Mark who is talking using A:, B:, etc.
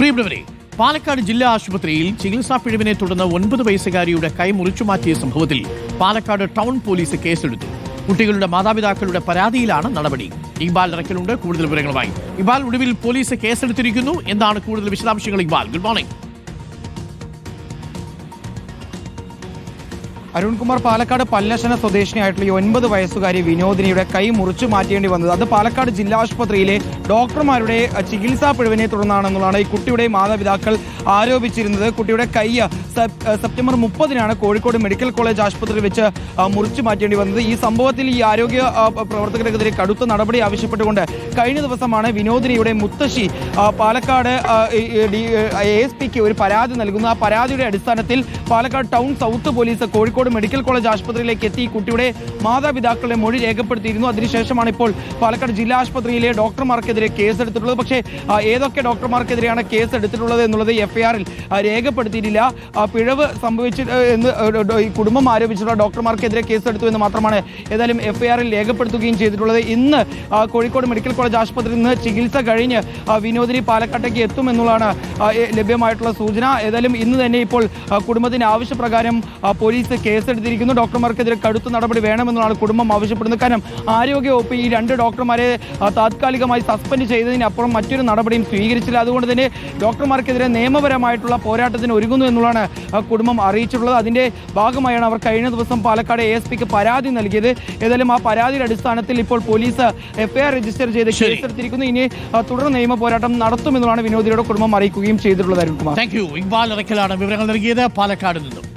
A: പ്രിയപ്പെട്ടവരെ, പാലക്കാട് ജില്ലാ ആശുപത്രിയിൽ ചികിത്സാ പിഴവിനെ തുടർന്ന് 9 വയസ്സുകാരിയുടെ കൈ മുറിച്ചുമാറ്റിയ സംഭവത്തിൽ പാലക്കാട് ടൗൺ പോലീസ് കേസെടുത്തു. കുട്ടികളുടെ മാതാപിതാക്കളുടെ പരാതിയിലാണ് നടപടി. ഇക്ബാൽ ഇറക്കലുണ്ട് കൂടുതൽ വിവരങ്ങളുമായി. ഇക്ബാൽ, ഒടുവിൽ പോലീസ് കേസെടുത്തിരിക്കുന്നു. എന്താണ് കൂടുതൽ വിശദാംശങ്ങൾ? Iqbal, good morning.
B: അരുൺകുമാർ, പാലക്കാട് പല്ലശന സ്വദേശിനിയായിട്ടുള്ള ഈ 9 വയസ്സുകാരി വിനോദിനിയുടെ കൈ മുറിച്ചു മാറ്റേണ്ടി വന്നത് അത് പാലക്കാട് ജില്ലാ ആശുപത്രിയിലെ ഡോക്ടർമാരുടെ ചികിത്സാ പിഴവിനെ തുടർന്നാണെന്നുള്ളതാണ് ഈ കുട്ടിയുടെ മാതാപിതാക്കൾ ആരോപിച്ചിരുന്നത്. കുട്ടിയുടെ കൈ സെപ്റ്റംബർ 30-നാണ് കോഴിക്കോട് മെഡിക്കൽ കോളേജ് ആശുപത്രിയിൽ വെച്ച് മുറിച്ചു മാറ്റേണ്ടി വന്നത്. ഈ സംഭവത്തിൽ ഈ ആരോഗ്യ പ്രവർത്തകർക്കെതിരെ കടുത്ത നടപടി ആവശ്യപ്പെട്ടുകൊണ്ട് കഴിഞ്ഞ ദിവസമാണ് വിനോദിനിയുടെ മുത്തശ്ശി പാലക്കാട് ASPക്ക് ഒരു പരാതി നൽകുന്നു. ആ പരാതിയുടെ അടിസ്ഥാനത്തിൽ Palakkad town south police Kozhikode medical college ആശുപത്രിയിലേക്ക് എത്തി കുട്ടിയുടെ മാതാപിതാക്കളുടെ മൊഴി രേഖപ്പെടുത്തിയിരുന്നു. അതിനുശേഷമാണ് ഇപ്പോൾ പാലക്കാട് ജില്ലാ ആശുപത്രിയിലെ ഡോക്ടർമാർക്കെതിരെ കേസെടുത്തിട്ടുള്ളത്. പക്ഷേ ഏതൊക്കെ ഡോക്ടർമാർക്കെതിരെയാണ് കേസ് എടുത്തിട്ടുള്ളത് എന്നുള്ളത് FIR-ൽ രേഖപ്പെടുത്തിയിട്ടില്ല. പിഴവ് സംഭവിച്ചു എന്ന് ഈ കുടുംബം ആരോപിച്ചിട്ടുള്ള ഡോക്ടർമാർക്കെതിരെ കേസെടുത്തു എന്ന് മാത്രമാണ് ഏതായാലും FIR-ൽ രേഖപ്പെടുത്തുകയും ചെയ്തിട്ടുള്ളത്. ഇന്ന് കോഴിക്കോട് മെഡിക്കൽ കോളേജ് ആശുപത്രിയിൽ നിന്ന് ചികിത്സ കഴിഞ്ഞ് വിനോദിനി പാലക്കാട്ടേക്ക് എത്തുമെന്നുള്ളതാണ് ലഭ്യമായിട്ടുള്ള സൂചന. ഏതായാലും ഇന്ന് തന്നെ ഇപ്പോൾ കുടുംബത്തിന്റെ ആവശ്യപ്രകാരം പോലീസ് കേസെടുത്തിരിക്കുന്നു. ഡോക്ടർമാർക്കെതിരെ കടുത്ത നടപടി വേണമെന്നാണ് കുടുംബം ആവശ്യപ്പെടുന്നത്. കാരണം ആരോഗ്യവകുപ്പ് ഈ 2 ഡോക്ടർമാരെ താത്കാലികമായി സസ്പെൻഡ് ചെയ്തതിനപ്പുറം മറ്റൊരു നടപടിയും സ്വീകരിച്ചില്ല. അതുകൊണ്ട് തന്നെ ഡോക്ടർമാർക്കെതിരെ നിയമപരമായിട്ടുള്ള പോരാട്ടത്തിന് ഒരുങ്ങുന്നു എന്നുള്ളതാണ് കുടുംബം അറിയിച്ചിട്ടുള്ളത്. അതിന്റെ ഭാഗമായാണ് അവർ കഴിഞ്ഞ ദിവസം പാലക്കാട് ASPക്ക് പരാതി നൽകിയത്. ഏതായാലും ആ പരാതിയുടെ അടിസ്ഥാനത്തിൽ ഇപ്പോൾ പോലീസ് FIR രജിസ്റ്റർ ചെയ്ത് കേസെടുത്തിരിക്കുന്നു. ഇനി തുടർ നിയമ പോരാട്ടം നടത്തുമെന്നുള്ളതാണ് വിനോദിനിയുടെ കുടുംബം അറിയിക്കുകയും ചെയ്തിട്ടുള്ളത്. Arunkumar,
A: thank you. ഇക്ബാൽ ഇറക്കലാണ് വിവരങ്ങൾ നൽകിയത് പാലക്കാട് നിന്നും.